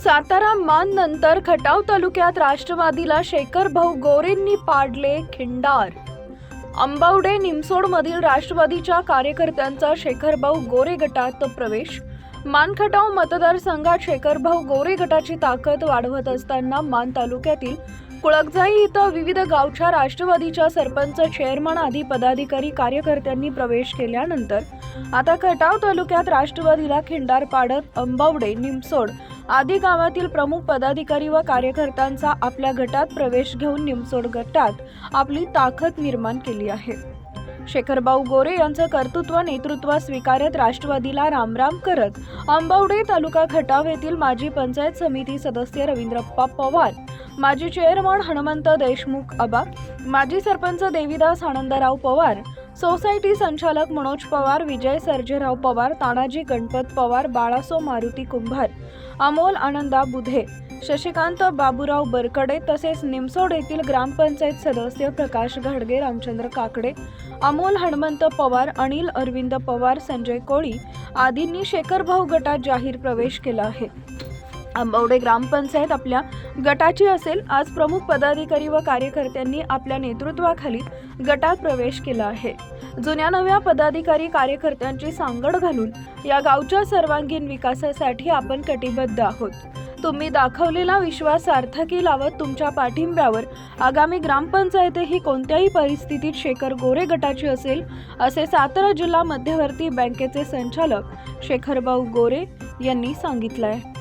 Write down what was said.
सातारा मान नंतर खटाव तालुक्यात राष्ट्रवादीला शेखर भाऊ गोरेंनी पाडले खिंडार। अंबावडे निमसोडमधील राष्ट्रवादीच्या कार्यकर्त्यांचा शेखर भाऊ गोरे गटात प्रवेश। मान खटाव मतदारसंघात शेखर भाऊ गोरे गटाची ताकद वाढवत असताना मान तालुक्यातील कुळकजाई इथं विविध गावच्या राष्ट्रवादीच्या सरपंच, चेअरमन आदी पदाधिकारी कार्यकर्त्यांनी प्रवेश केल्यानंतर आता खटाव तालुक्यात राष्ट्रवादीला खिंडार पाडत अंबावडे, निमसोड आदी गावातील प्रमुख पदाधिकारी व कार्यकर्त्यांचा आपल्या गटात प्रवेश घेऊन निमसोड गटात आपली ताकद निर्माण केली आहे। शेखर भाऊ गोरे यांचं कर्तृत्व नेतृत्व स्वीकारत राष्ट्रवादीला रामराम करत अंबावडे तालुका खटाव येथील माजी पंचायत समिती सदस्य रवींद्रप्पा पवार, माजी चेअरमन हनुमंत देशमुख आबा, माजी सरपंच देवीदास आनंदराव पवार, सोसायटी संचालक मनोज पवार, विजय सर्जेराव पवार, तानाजी गणपत पवार, बाळासो मारुती कुंभार, अमोल आनंदा बुधे, शशिकांत बाबूराव बरकडे तसेच निमसोड येथील ग्रामपंचायत सदस्य प्रकाश घाडगे, रामचंद्र काकडे, अमोल हनुमंत पवार, अनिल अरविंद पवार, संजय कोळी आदींनी शेखर भाऊ गटात जाहीर प्रवेश केला आहे। अंबावडे ग्रामपंचायत आपल्या गटाची असेल। आज प्रमुख पदाधिकारी व कार्यकर्त्यांनी आपल्या नेतृत्वाखाली गटात प्रवेश केला आहे। जुन्या नव्या पदाधिकारी कार्यकर्त्यांची सांगड घालून या गावच्या सर्वांगीण विकासासाठी आपण कटिबद्ध आहोत। तुम्ही दाखवलेला विश्वास सार्थकी लावत तुमच्या पाठिंब्यावर आगामी ग्रामपंचायतही कोणत्याही परिस्थितीत शेखर गोरे गटाची असेल, असे सातारा जिल्हा मध्यवर्ती बँकेचे संचालक शेखर भाऊ गोरे यांनी सांगितले आहे।